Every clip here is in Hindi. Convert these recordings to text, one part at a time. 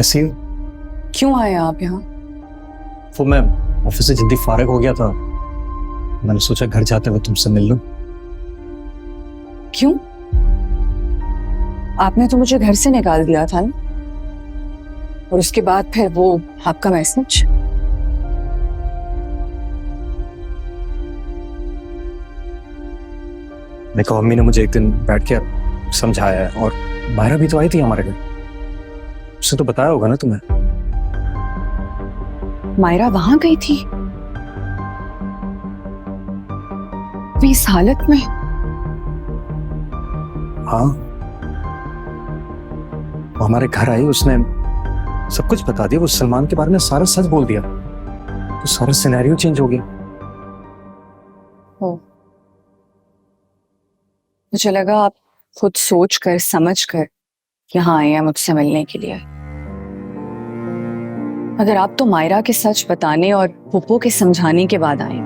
कैसी हो? क्यों आए आप यहाँ? वो मैं ऑफिस से जल्दी फारिग हो गया था, मैंने सोचा घर जाते हुए तुमसे मिल लूं। क्यों? आपने तो मुझे घर से निकाल दिया था ना, और उसके बाद फिर वो आपका मैसेज। देखो, अम्मी ने मुझे एक दिन बैठ के समझाया है, और मायरा भी तो आई थी हमारे घर, उसने तो बताया होगा ना तुम्हें। मायरा वहां गई थी अभी इस हालत में? हाँ, वो हमारे घर आई, उसने सब कुछ बता दिया, वो सलमान के बारे में सारा सच बोल दिया, तो सारा सिनेरियो चेंज हो गया। हो, मुझे लगा आप खुद सोच कर समझ कर यहाँ आए हैं मुझसे मिलने के लिए। अगर आप तो मायरा के सच बताने और पुप्पो के समझाने के बाद आए।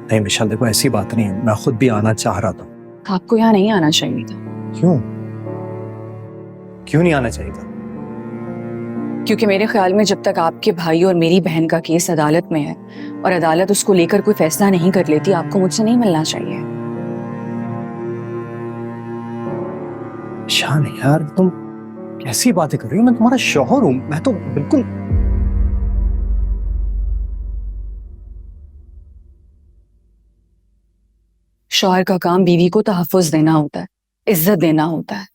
नहीं विशाल, देखो ऐसी बात नहीं है, मैं खुद भी आना चाह रहा था। आपको यहाँ नहीं आना चाहिए था। क्यों? क्यों नहीं आना चाहिए था? क्योंकि मेरे ख्याल में जब तक आपके भाई और मेरी बहन का केस अदालत में है और अदालत उसको लेकर कोई फैसला नहीं कर लेती, आपको मुझसे नहीं मिलना चाहिए। शान यार, तुम कैसी बातें कर रही हो? मैं तुम्हारा शौहर हूं, मैं तो बिल्कुल। शौहर का काम बीवी को तहफ्फुज देना होता है, इज्जत देना होता है।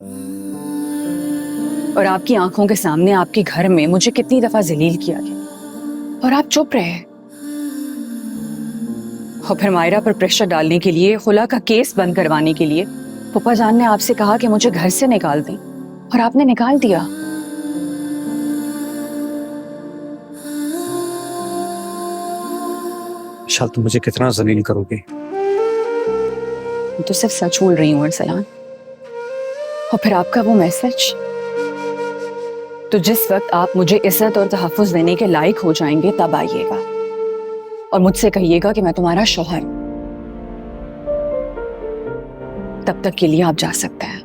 और आपकी आंखों के सामने आपके घर में मुझे कितनी दफा जलील किया गया और आप चुप रहे। और फिर मायरा पर प्रेशर डालने के लिए, खुला का केस बंद करवाने के लिए पुप्पा जान ने आपसे कहा कि मुझे घर से निकाल दें, और आपने निकाल दिया। विशाल, तुम मुझे कितना जलील करोगे? मैं तो सिर्फ सच बोल रही हूँ अरसलान। और फिर आपका वो मैसेज, तो जिस वक्त आप मुझे इज्जत और तहफ्फुज देने के लायक हो जाएंगे तब आइएगा और मुझसे कहिएगा कि मैं तुम्हारा शौहर हूं। तब तक के लिए आप जा सकते हैं।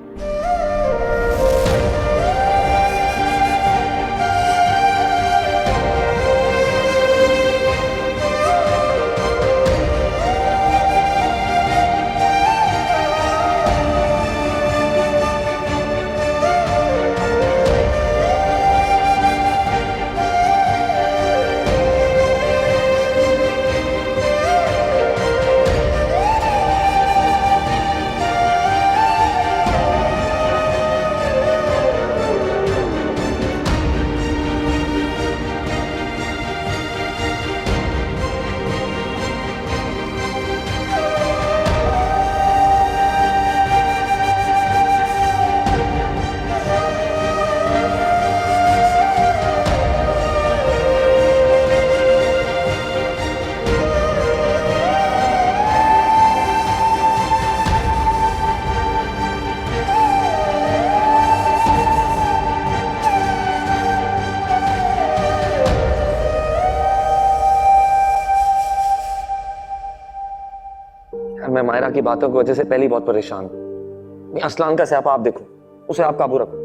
मैं मायरा की बातों की वजह से पहले ही बहुत परेशान हूं। असलान का स्यापा आप देखो, उसे आप काबू रखो।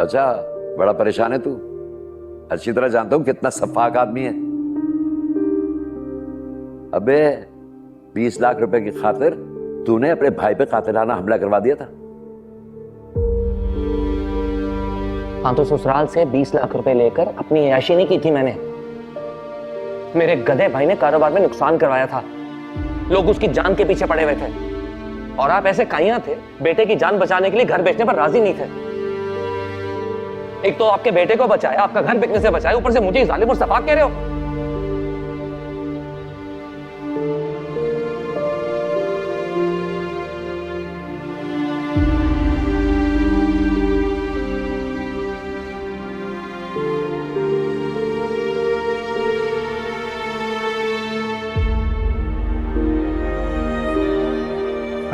अच्छा, बड़ा परेशान है तू? अच्छी तरह जानता हूं कितना सफाक आदमी है। अबे 20 लाख रुपए की खातिर तूने अपने भाई पे कातिलाना हमला करवा दिया था। हाँ, तो ससुराल से 20 लाख रुपए लेकर अपनी अय्याशी नहीं की थी मैंने। मेरे गधे भाई ने कारोबार में नुकसान करवाया था, लोग उसकी जान के पीछे पड़े हुए थे, और आप ऐसे काइयां थे, बेटे की जान बचाने के लिए घर बेचने पर राजी नहीं थे। एक तो आपके बेटे को बचाया, आपका घर बिकने से बचाया, ऊपर से मुझे जालिम और सफाक कह रहे हो।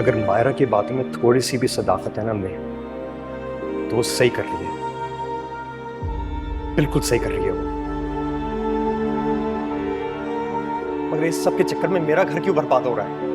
अगर मायरा की बातों में थोड़ी सी भी सदाकत है ना मैं, तो वो सही कर रही है, बिल्कुल सही कर रही है वो। मगर इस सब के चक्कर में मेरा घर क्यों बर्बाद हो रहा है?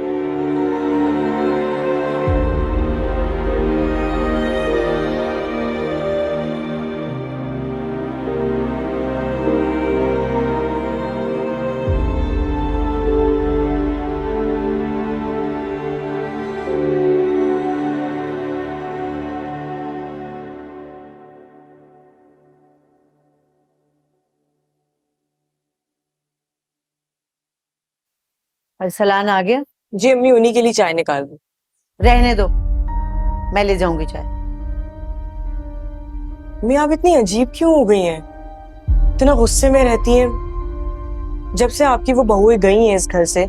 अरसलान आ गया? जी अम्मी, उन्हीं के लिए चाय निकाल दूं। रहने दो, मैं ले जाऊंगी चाय। अम्मी आप इतनी अजीब क्यों हो गई हैं? इतना गुस्से में रहती हैं। जब से आपकी वो बहुएं गई हैं इस घर से,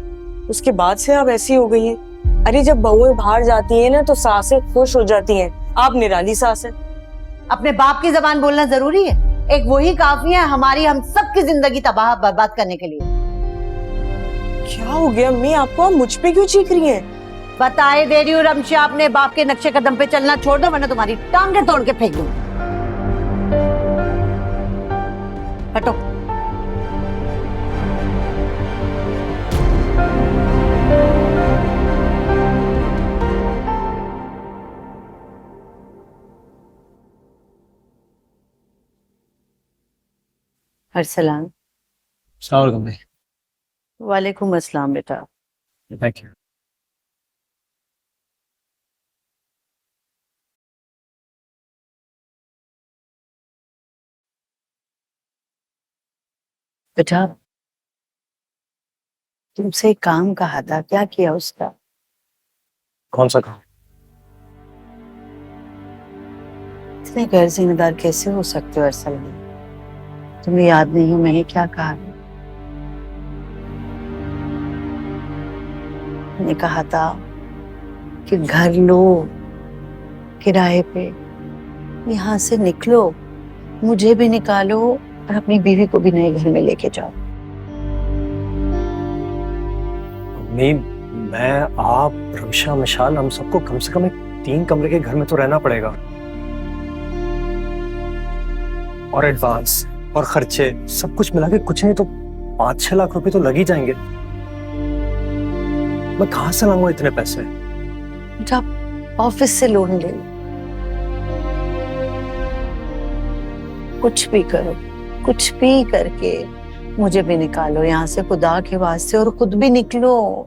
उसके बाद से आप ऐसी हो गई हैं। अरे जब बहुएं बाहर जाती हैं ना तो सासें खुश हो जाती हैं। आप निराली सास हैं। अपने बाप की जबान बोलना जरूरी है? एक वही काफी है हमारी हम सबकी जिंदगी तबाह बर्बाद करने के लिए। क्या हो गया अम्मी आपको? आप मुझ पे क्यों चीख रही हैं? बताए दे रही हूँ रमशा, अपने बाप के नक्शे कदम पे चलना छोड़ दो वरना तुम्हारी टांगे तोड़ के फेंक दूं। हटो। अरसलान। वालेकुम अस्सलाम बेटा। Thank you. बेटा तुमसे एक काम कहा था, क्या किया उसका? कौन सा काम? इतने गैर जिम्मेदार कैसे हो सकते हो अरसलान? तुम्हें याद नहीं हो मैंने क्या कहा? मैंने कहा था कि घर लो किराए पे, यहाँ से निकलो, मुझे भी निकालो और अपनी बीवी को भी नए घर में लेके जाओ। नहीं, मैं, आप, रमशा, मिशाल, हम सबको कम से कम एक 3 कमरे के घर में तो रहना पड़ेगा। और एडवांस और खर्चे सब कुछ मिला के कुछ नहीं तो 5-6 लाख रुपए तो लग ही जाएंगे। मैं कहां से लाऊंगा इतने पैसे? बेटा ऑफिस से लोन ले लो, कुछ भी करो, कुछ भी करके मुझे भी निकालो यहाँ से खुदा के वास्ते, और खुद भी निकलो।